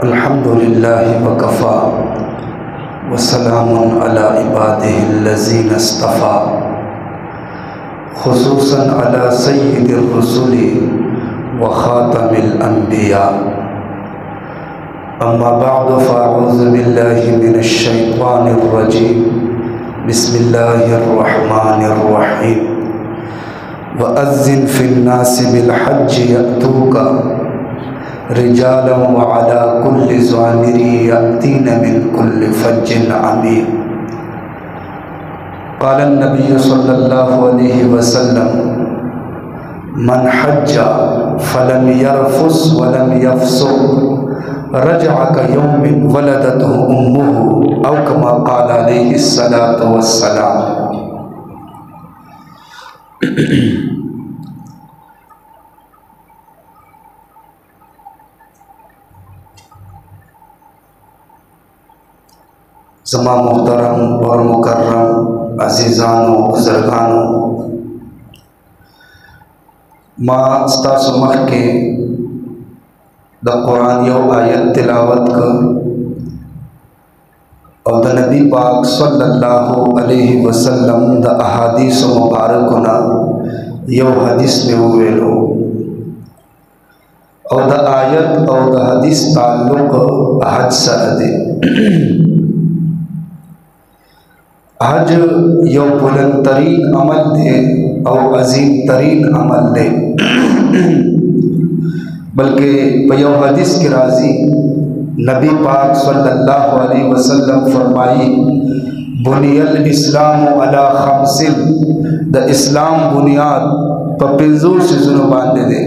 अल्हम्दुलिल्लाहि वकफ़ा वसलामुन अला इबादिहिल्लज़ीना इस्तफ़ा खुसूसन अला सय्यिदिर रुसुली व ख़ातमिल अंबिया। अम्मा बअद फ़अऊज़ु बिल्लाहि मिनश शैतानिर रजीम। बिस्मिल्लाहिर रहमानिर रहीम। वअज़्ज़िन फ़िन्नासि बिल हज्जि यअतूका रिजालन व अला कुल्लि ज़ामिरिन यअतीना मिन कुल्लि फ़ज्जिन अमीक़। क़ाला नबी सल्लल्लाहु अलैहि वसल्लम मन हज्जा फ़लम यरफ़ुस वलम यफ़्सुक़ रजअ कयौमिन वलदतहु उम्मुहु औ कमा क़ाला अलैहि सलातु वस्सलाम। ज़मा मोहतरम और मुकर्रम अज़ीज़ानो बुज़ुर्गानो, मां स्तासु मख के द कुरान यो आयत तिलावत कर और द नबी पाक सल्लल्लाहु अलैहि वसल्लम द अहादीस मुबारकुना यो हदीस में वेलो और द आयत और द हदीस ताल्लुक़ हज सरदे। हज यो बुलंद तरीन अमल दे और अजीम तरीन अमल दे, बल्कि यो हदीस के राजी नबी पाक सल्लल्लाहु अलैहि वसल्लम फरमाई बुनियल इस्लाम अला खमसिन, द इस्लाम बुनियाद पर पिंजूर से जुनू बांधे दे।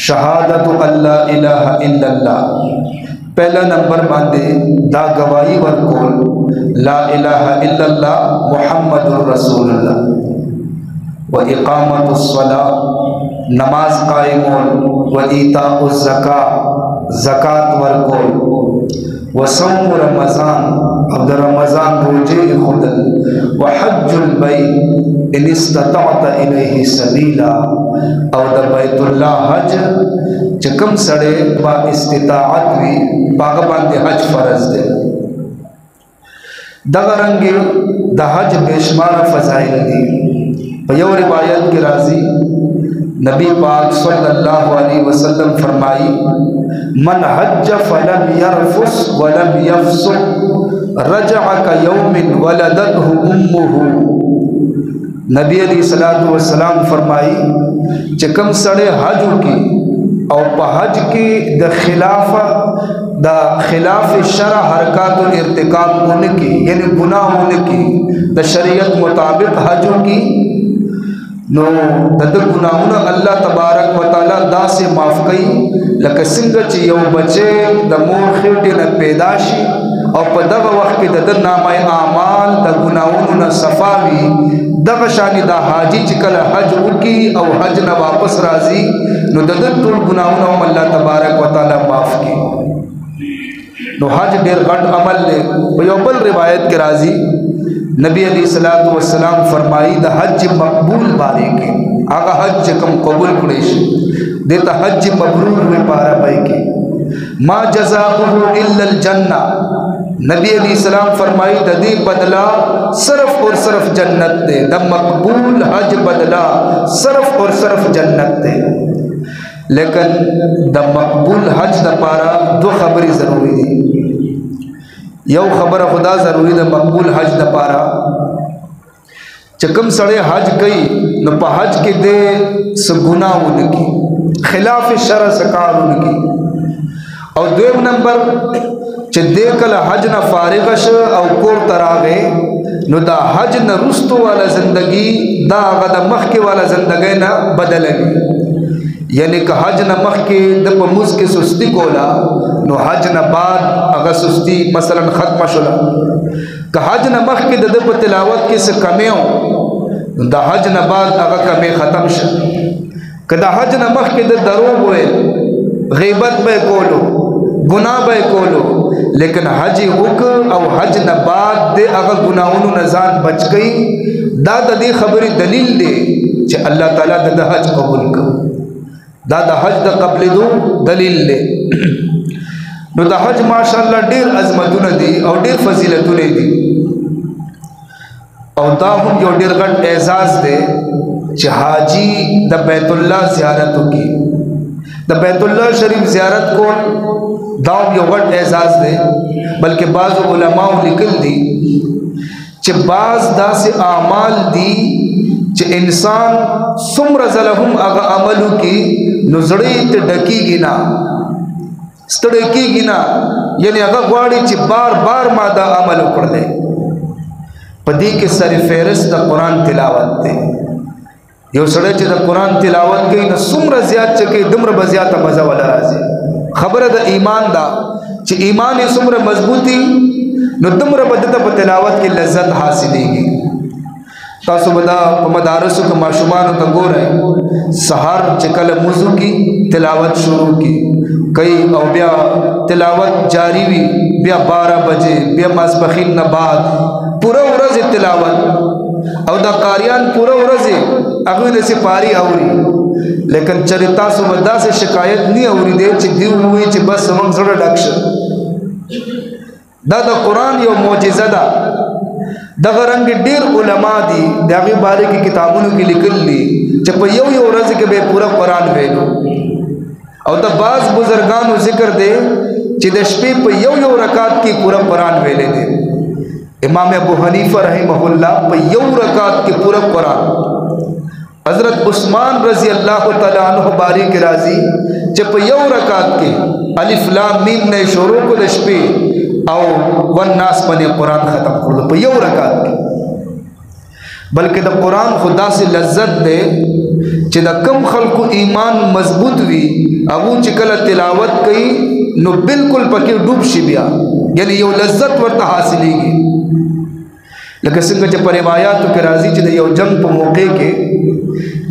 शहादत अल्ला इलाहा इल्लल्लाह, पहला नंबर बांधे दा गवाही वर कोल ला इलाहा इल्लल्लाह मुहम्मदुर रसूलुल्लाह व इकामतुस सलाह, नमाज कायमोल व ईताउज़ ज़का, ज़कात वर कोल व सौम रमज़ान, अब रमज़ान रोजे खुदल व हज्जुल बैत इन इस्ततअत इलैहि सबीला, और द बैतुल्लाह हज चकम सड़े बा इस्तिताअत भी बागबान दे हज फरज दे। दगरंगे द हज बेशुमार फ़ज़ाइल दी। यो रिवायत के राजी नबी पाक सल्लल्लाहु अलैहि वसल्लम फरमाई मन हज्ज फलम यरफुस वलम यफसुक रजअ कयौमिन वलदतहु उम्मुहु। नबी अलैहिस्सलातु वस्सलाम फरमाई चकम सड़े हज की और पहज की द खिलाफ शरा हरकातुल इर्तिकाब होने की, यानी गुनाह होने की द शरीयत मुताबिक हज की नो दद गुनाहुन अल्लाह तबारक व तआला दा से माफ़ कई लक सिंग च यो बचे द मोर खेटे न पैदाशी और पदग वक्त के दद नामाय आमाल द गुनाहुन न सफावी दग शानी दा हाजी चिकल हज उकी और हज न वापस राजी नो दद तुल गुनाहुन अल्लाह तबारक व तआला माफ़ की नो हज डेर गंड अमल ले। योबल रिवायत के राजी नबी अलैहिस्सलातु वस्सलाम फरमाई द हज मकबूल बारे के आगा हज कम कबूल कुरेश देता हज मबरूर हुए पारा भाई के मा जज़ाउहु इल्लल जन्ना। नबी अलैहिस्सलाम फरमाई ददी बदला सिर्फ और सिर्फ जन्नत दे, द मकबूल हज बदला सिर्फ और सिर्फ जन्नत दे। लेकिन द मकबूल हज द पारा दो खबरी ज़रूरी थी। यो खबर खुदा ज़रूरी द मकबूल हज द पारा चकम सड़े हज कई न हज के दे सगुना उनकी खिलाफ शर सकार उनकी और दो नंबर च दे कल हज न फारिगश और कोर तरागे नो दा हज न रुस्तु वाला ज़िंदगी दा गदा मख के वाला ज़िंदगी न बदलेगी। यानी कि हज न मख के दप मुझ के सुस्ती कोला नो हज न बाद अगर सुस्ती मसलन ख़त्म शुला कि हज न मख के दप तिलावत के से कमे हो द हज न बाद अगर कमे ख़त्म श कि द हज न मख के दरो हुए ग़ीबत बे कोलो गुनाह बे कोलो, लेकिन हज हुक और हज न बाद दे अगर गुनाहों नजान बच गई दा ददी खबरी दलील दे च अल्लाह ताला द हज कबूल कर दादा हज द कबल दो दलील ले نو د حج ماشاءالله ډیر عظمتونه دي او ډیر فضیلتونه دي او دا هم یو ډیر غټ اعزاز دی چې حاجی د بیت الله زیارت وکړي د بیت الله شریف زیارت کول دا یو غټ اعزاز دی بلکې بعض علماء لیکل دي چې بعض داسې اعمال دي چې انسان څومره ځله هم هغه عملو کې نو زړه ته ډکیږي نه ستړی کېږي نه یعنی هغه غواړي چې بار بار ما دا عمل وکړلی په دې کې سر فهرست د قرآن تلاوت دی یو سړی چې د قرآن تلاوت کوي نو څومره زیات چې کوي دومره به زیاته مزه ولا راځي خبره د ایمان ده چې ایمان یې څومره مضبوطي نو دومره به دته په تلاوت کې لذت حاصلېږي تاسو به دا په مدارسو کې ماشومانو ته ګورئ سحر چې کله موضوع کی تلاوت شروع کی کئی او بیا تلاوت جاری وی بیا 12 بجے بیا ماسپخین نه بعد پورا ورځ تلاوت او دا قاریان پورا ورځ هغه د سپاری اوري لیکن چرتا سو ودا سے شکایت نہیں اوري دے چې دی وی چې بس موږ زړه ډکش دا د قران یو معجزه ده دغه رنگ ډیر علما دي دغه باره کې کتابونو کې لیکل دي چې په یو یو ورځ کې به پورا قران ویلو او د باز بزرگانو ذکر دے چې د شپې په یو یو رکعت کې پورا قران ویلې دي امام ابو حنیفه رحمه الله په یو رکعت کې پورا قران حضرت عثمان رضی اللہ تعالی عنہ باری کے راضی چې په یو رکعت کې الف لام میم نه شروع کو د شپې او والناس باندې قران ختم کړل په یو رکعت کې بلکې د قران خدا سے لذت دے چې د کم خلکو ایمان مضبوط وي ابو چې کله تلاوت کوي نو بالکل پکې ډوب شي بیا یعنی یو لذت ورته حاصلېږي لکه څنګه چې په روایتو کې راځي چې د یو جنگ په موقع کې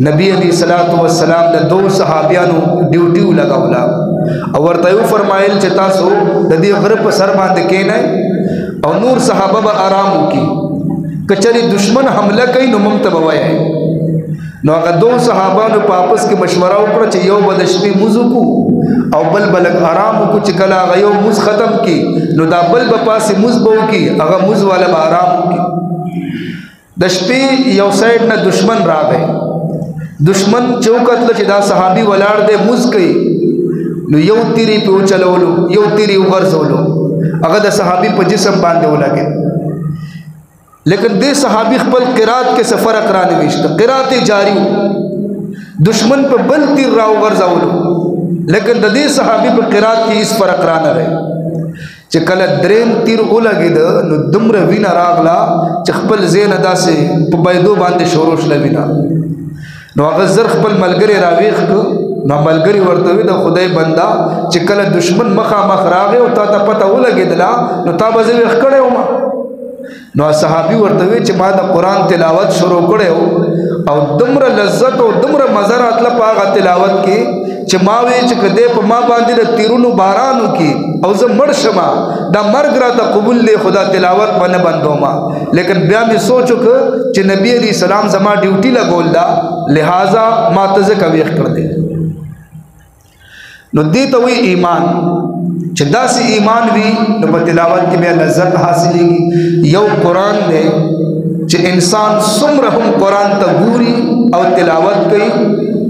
نبی علیہ الصلوۃ والسلام د دو صحابیانو ډیوټیو لگاولا او ورته یو فرمایل چې تاسو د دې غره په سر باندې کېنئ او نور صحابه به آرام وکړي کچری دشمن حمله کوي نو موږ ته وایي نو هغه دو صحابانو په आपस کې مشوره وکړه چې یو بد شپې موزو کو او بل بلک آرام کو چې کله هغه یو موز ختم کی نو دا بل په پاسه موز بو کی هغه موز والا به آرام کی د شپې یو سایډ نه دشمن راغی دشمن چوکت چې دا صحابي ولاړ دے موز کوي نو یو تیری په چلولو یو تیری وغرزولو هغه د صحابي په جسم باندې ولګي لیکن دے صحابی خپل قرات کے سفر اقران ویشتا قرات جاری دشمن پہ بل تیر راو غرزاولو لیکن دے صحابی پہ قرات کی اس پر اقران رہے چه کل درین تیر اولگی دا نو دمر وینا راغلا چه خپل زین ادا سے پہ بایدو باندے شوروش لوینا نو اغزر خپل ملگری راویخ کو نو ملگری ورطوی دا خدای بندہ چه کل دشمن مخا مخ راغے و تا تا پتا اولگی دلا نو تا بزوی اخکڑے ہو ما نو صحابی ورته چې ما د قران تلاوت شروع کړو او دمر لذت او دمر مزه راتله په هغه تلاوت کې چې ما وی چې کده په ما باندې د تیرونو بارانو کې او زه مړ شمه دا مرګ راته قبول له خدا تلاوت باندې بندوما لیکن بیا مې سوچو چې نبی علی سلام زما ډیوټي لګول دا لہذا ما ته ځکه ویښ کړ دې نو دې ته وی ایمان چې داسې ایمان وي نو په تلاوت کې بیا لذت حاصلېږي یو قرآن دی چې انسان څومره هم قرآن ته ګوري او تلاوت کوي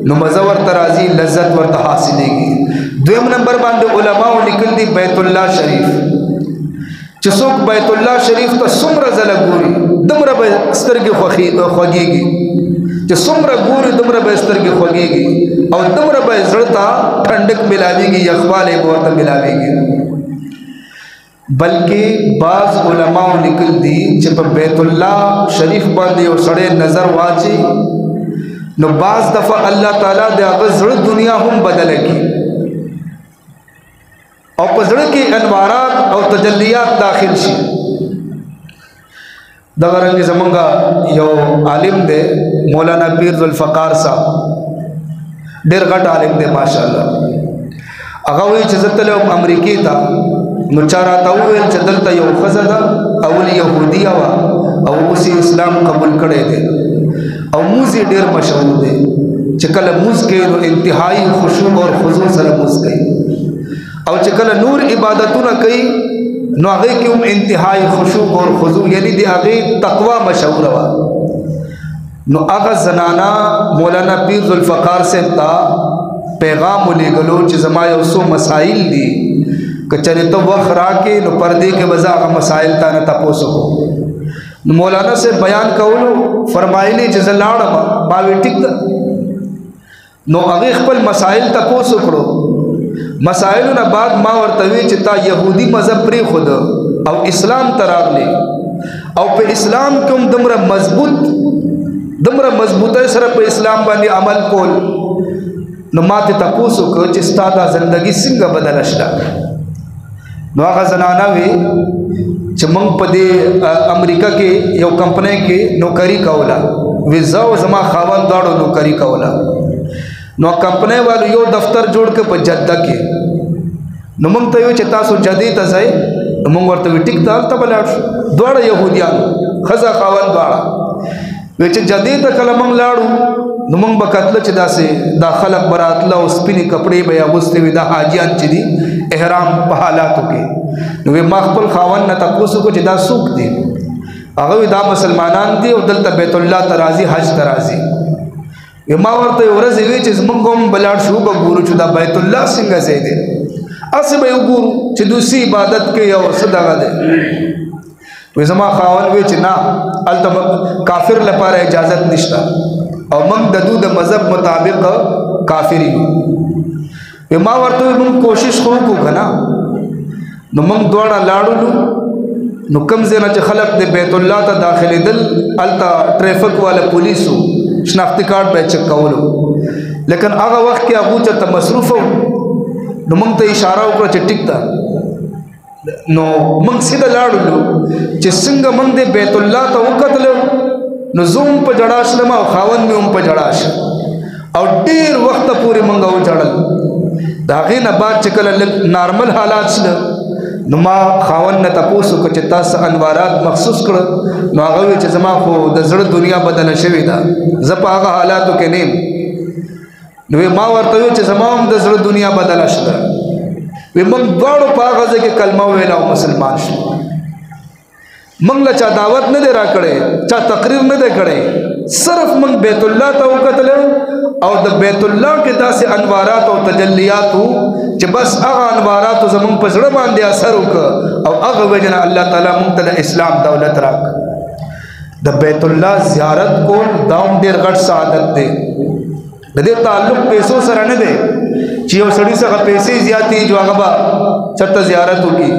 نو مزه ورته راځي لذت ورته حاصلېږي دویم نمبر باندې علماو لیکل دي بیت الله شریف چې څوک بیت الله شریف ته څومره ځله ګوري دومره به سترګې خوږېږي چې څومره ګوري دومره به سترګې خوږېږي او دومره به زړه ته ټنډک ملاويږي یخواله به ورته ملاويږي بلکې بعض علماء لیکل دي چې په بیت الله شریف باندې یو سړی نظر واچي نو بعض دفعه الله تعالی د هغه زړه دنیا هم بدل کړي او په زړه کې انوارات او تجلیات داخل شي دغه رنګ زمونږه یو عالم دی مولانا پیر ذوالفقار صاحب ډېر غټ عالم دی ماشاءالله هغه وی چې زتلم امریکای ته نو چارا ته ویل چې دلته یو ښځه ده اول یهودیه وه او اوس اسلام قبول کړی دی او موز یې ډېر مشهور دی چې کله موز کوي نو انتهایی خشوع اور خضوع سره موز کوي او چې کله نور عبادتونه کوي نو هغه کې هم انتهائی خشوع اور خضوع یعنی دی هغه تقوا مشهور وا نو هغه زنانا مولانا پیر ذوالفقار سے تا پیغام لګلو چې زما یو څو مسائل دي کچره تو وخت راکې نو پردے کې وزا هغه مسائل تا نه تاسو کو نو مولانا سے بیان کولو فرمایلی چې زلاړم ما وی ټیک نو هغه خپل مسائل تاسو کړو مسائل نه بعد ما ورته وی چې تا يهودي مذهب پری خود او اسلام تراغلی او په اسلام کوم دمره مضبوطه سره په اسلام باندې عمل کول نو ماته تاسو کو چې ستاده زندگی څنګه بدل شله نو هغه زنانه وی چې موږ په دې امریکا کې یو کمپنۍ کې نوکری کولا ویزا او زما خاوند داړو نوکری کولا نو کمپنۍ والو یو دفتر جوړ کې په جده کې نو موږ ته یو چې تاسو جدي ته ځای نو موږ ورته ټیک دال ته بلاړ دوړ يهوديان خزا خاوند دوړ وی چې جدي ته کله موږ لاړو نو موږ به کتل چې داسې دا خلق براتله او سپینې کپڑے به اغوستې وي دا حاجیان چې دي احرام په حالاتو کې نو ما خپل خاوند نه تاسو کو چې دا څوک دي هغه دا مسلمانان دي او دلته بیت الله ترازی حج ترازی ما ورته ورځ وی چې موږ هم بلاړ شو به ګورو چې دا بیت الله څنګه ځای دی اسی به وګورو چې دوسی عبادت کې یو صدقه ده وې زما خاوند وی چې نه الته کافر لپاره اجازت نشته او موږ د دوی د مذهب مطابق کافری یو ما ورته موږ کوشش وکړو کنه نو موږ دوړه لاړو نو کم زنه چې خلق د بیت الله ته داخلي دل الته ټریفک والا پولیسو شناختی کارت به چک کولو لیکن هغه وخت کې ابو چرته مصروف نو موږ ته اشاره وکړه چې ټیک ده نو موږ سیده لاړو چې څنګه موږ د بیت الله ته وکتل نو زوم په جړاش لما او خاون مې هم په جړاش او ډیر وخت پورې موږ و جړل دا غي نه بعد چې کله نارمل حالات شله نو ما خاون نه تاسو کو چې تاسو انوارات مخصوص کړ نو هغه چې زما خو د زړه دنیا بدل شوی دا زه په هغه حالاتو کې نیم نو ما ورته چې زما هم د زړه دنیا بدل شله وی موږ دواړو په هغه ځای کې کلمه ویلا او مسلمان شو موږ له چا دعوت نه دی را کړی چا تقریر نه دی کړی صرف موږ بیت الله ته وکتل او د بیت الله کې داسې انوارات او تجلیات چې بس هغه انوارات زموږ په زړه باندې اثر وکړ او هغه وجنه الله تعالی موږ ته د اسلام دولت راک د بیت الله زیارت کول داوم ډیر غټ سعادت دی د دې تعلق پیسو سره نه دی چې یو سړی څخه پیسې زیاتې جو هغه به چرته زیارت وکړي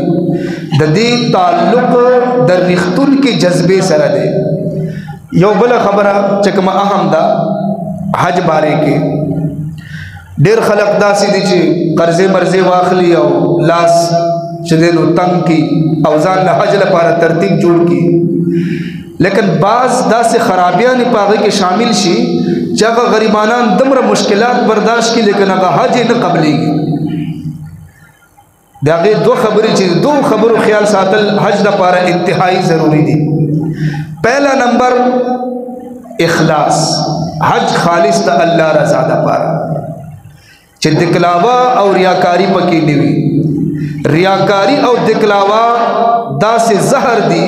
د دې تعلق د رښتون کې جذبه سره دی یو بل خبره چې کوم اهم ده حج باره کې ډیر خلق داسې دي چې قرضې مرزې واخلي او لاس چې دینو تنگ کی او ځان له حج لپاره ترتیب جوړ کی لیکن بعض داسې خرابیاں په هغه کې شامل شي چې هغه غریبانان دمره مشکلات برداشت کی لیکن هغه حج نه قبليږي دا غي دو خبرې چې دو خبرو خیال ساتل حج لپاره انتهایی ضروری دي پہلا نمبر اخلاص حج خالص ته الله رضا ده پاره چې دکلاوا او ریاکاری پکې نیوي ریاکاری او دکلاوا دا سے زهر دي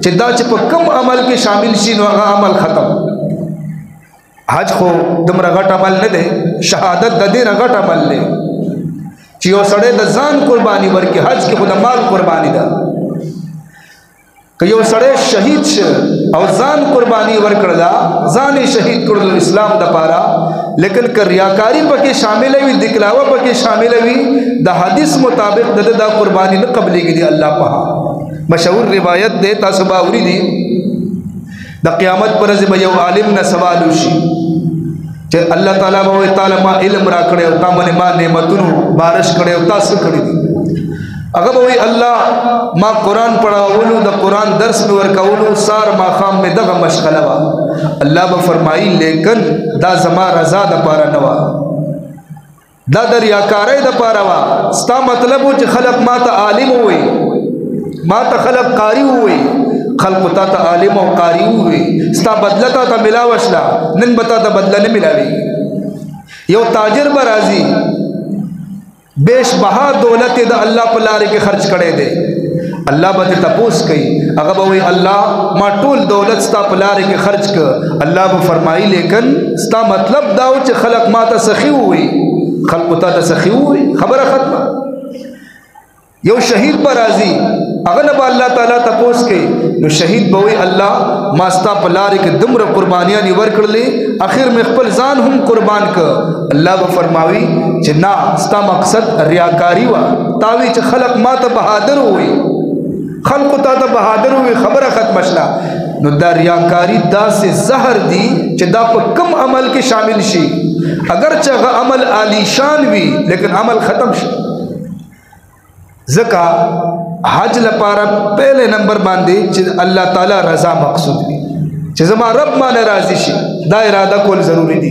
چې دا چې په کم عمل کې شامل شي نو هغه عمل ختم حج خو دمر غټ عمل نه دی شهادت د دې غټ عمل دی چې یو سړی د ځان قرباني ورکړي حج کې خو د مال قرباني ده که یو سړی شهید شه او ځان قرباني ورکړه ځان شهید کړل اسلام د پاره لیکن که ریاکاری پکې شامل وي دکلاوه پکې شامل وي د حدیث مطابق د قرباني نه قبليږي دی الله په مشهور روایت ده تاسو باوري دي د قیامت پر ورځ به یو عالم نه سوال وشي چې الله تعالی ما علم را کړی او تا باندې ما نعمتونو بارش کړی او تاسو کړی دي هغه وی الله ما قرآن پڑھاولو د قرآن درس میں ورکولو سار ما خام میں دغه مشغله وا الله به فرمایي لیکن دا زما رضا د پاره نه وا دا د ریاکاری د پاره وا ستا مطلب چې خلق ما ته عالم وي ما ته خلق قاری وي خلق ته عالم او قاری وي ستا بدلتا ته ملاوشلا نن بتا ته بدله نه ملاوي یو تاجر برازي बेश बहा दौलत द अल्लाह पलारे के खर्च करे दे। अल्लाह बद तपोस कई अगर वही अल्लाह मा टोल दौलत स्ता पलारे के खर्च कर, अल्लाह ब फरमाई लेकिन स्ता मतलब दाव च खलक माता सखी हुई खलकुता सखी हुई खबर खत्म। यो शहीद पर राजी अगर नबा अल्लाह ताला तपोस के नो शहीद बोई अल्लाह मास्ता पलारे के दुम्र कुर्बानियाँ निवर कर ले आखिर में खपल जान हम कुर्बान कर। अल्लाह ब फरमावी च ना स्ता मकसद रियाकारी वा तावी च खलक माता बहादुर हुई खलकुता बहादुर हुई खबर खत्म मसला नो दा रियाकारी दा से जहर दी च दा पर कम अमल के शामिल शी अगर च अमल आलीशान भी लेकिन अमल खत्म शी। ज़का हज लपारा पहले नंबर बांधे अल्लाह ताला रजा मकसूद भी जमा रब मा नाराजी शी दा इरादा कोल जरूरी दी।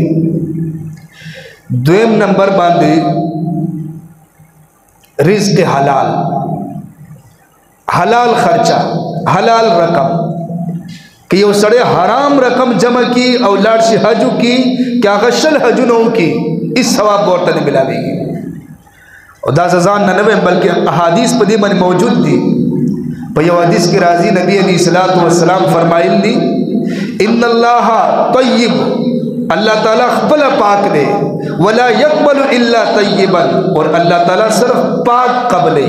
दुएम नंबर बांधे रिज़्क़ हलाल हलाल खर्चा हलाल रकम कि यो सड़े हराम रकम जमा की औलाद से हजू की क्या गशल हजू नौ की इस सवाब बोर्ता ने मिलावेगी और 10,000 ननवे बल्कि अहादीस पदी मन मौजूद थी। भैया हदीस के राजी नबी अलैहिस्सलातु वस्सलाम फरमाइल दी इन्नल्लाह तय्यिब अल्लाह ताला खपला पाक दे वला यक़बलु इल्ला तय्यिबन और अल्लाह ताला सिर्फ पाक कबले।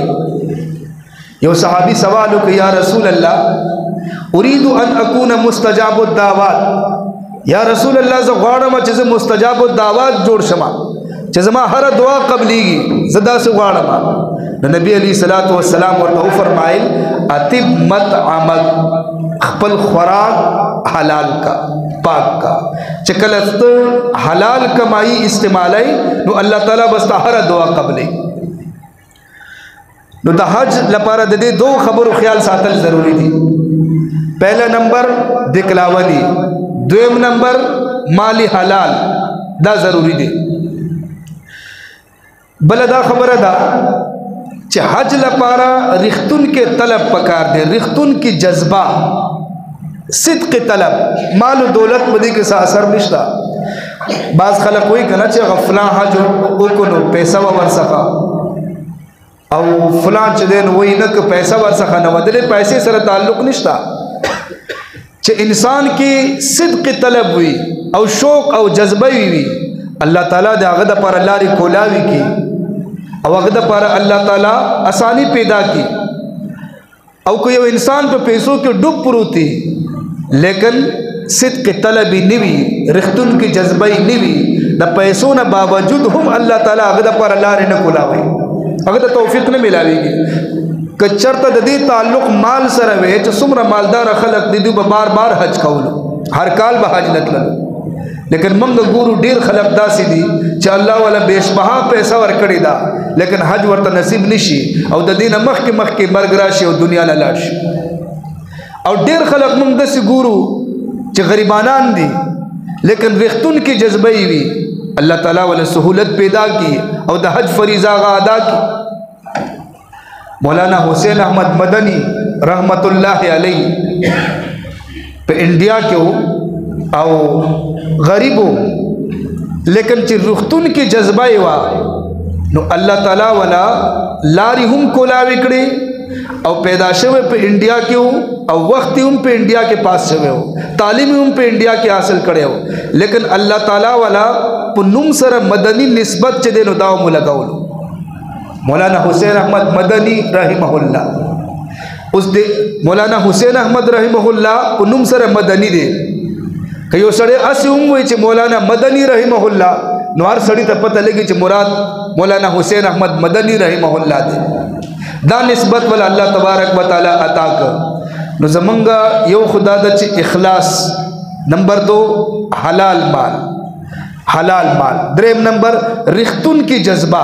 यो सहाबी सवाल हो कि या रसूल अल्लाह उरीदु अन अकून मुस्तजाबुद दावात या रसूल अल्लाह से गौड़मा चीज़ मुस्तजाबुद दावात जोड़ शमा चज़मा हर दुआ कबलीगी ज़दा से गौड़मा नबी अलैहिस्सलातु वस्सलाम और फरमाइल अतिब मत आमद खपल खुराक हलाल का पाक का चकलस्त हलाल कमाई इस्तेमाल नो अल्लाह ताला बस्ता हर दुआ कबले नो द हज लपारा दे दो खबर ख्याल सातल ज़रूरी थी। पहला नंबर दिकलावली दुएम नंबर माली हलाल दा ज़रूरी दे बलदा खबर दा च हज लपारा रिख्तुन के तलब पकार दे रिख्तुन की जज्बा सिद्क़ तलब माल दौलत मदी के साथ असर निश्ता बाज़ खलक वही कहना च गफला हज उकनो पैसा वर सका और फलां चदेन वही न पैसा वर सका न बदले पैसे सर ताल्लुक निश्ता च इंसान की सिद्क़ तलब हुई और शौक़ और जज्बा हुई अल्लाह ताला दे अगदा पर अल्लाह री कोलावी की और अगदा पर अल्लाह ताला आसानी पैदा की और कोई इंसान पे पैसों की डूब पुरूती लेकिन सिद्क़ तलबी निवी रिख्तुन की जज्बाई निवी न पैसों न बावजूद हम अल्लाह ताला अगदा पर अल्लाह रे न कोलावी अगदा तौफीक न मिलावेगी कच्चरता ददी ताल्लुक माल सरवे च सुमरा मालदार खलक दीदू बार बार हज कौलो हर काल बहज नतल लेकिन मंग गुरु डेर खलक दासी दी च अल्लाह वाला बेशबहा पैसा वर कड़ी दा लेकिन हज वर्ता नसीब निशी और ददीन मख के मरगराशी और दुनिया न लाश और डेर खलक मंग दसी गुरु च गरीबानान दी लेकिन रिख्तुन की जज्बई भी अल्लाह ताला वाला सहूलत पैदा की और द हज फरीज़ा अदा की। मौलाना हुसैन अहमद मदनी रहमतुल्लाह अलैहि पे इंडिया के और गरीबो लेकिन चिरुख्तुन की जज्बा वा नो अल्लाह ताला वाला लारी हम कोला विकड़े और पैदाशे हुए पे इंडिया के हो और वक्त हम पे इंडिया के पास से हो तालीम हम पे इंडिया के हासिल करे हो लेकिन अल्लाह ताला वाला पुन्नुम सर मदनी निस्बत च देनो दाव मुलगाउल मौलाना हुसैन अहमद मदनी रहिमहुल्लाह उस दे मौलाना हुसैन अहमद रहिमहुल्लाह पुन्नुम सर मदनी दे कयो सड़े अस हुई च मौलाना मदनी रहिमहुल्लाह नवार सड़ी तो पता लगी च मुराद मौलाना हुसैन अहमद मदनी रहिमहुल्लाह दे दा निस्बत वाला अल्लाह तबारक व तआला अता कर नो जमंगा यो खुदा दच इखलास। नंबर 2 हलाल माल द्रेम नंबर रिख्तुन की जज्बा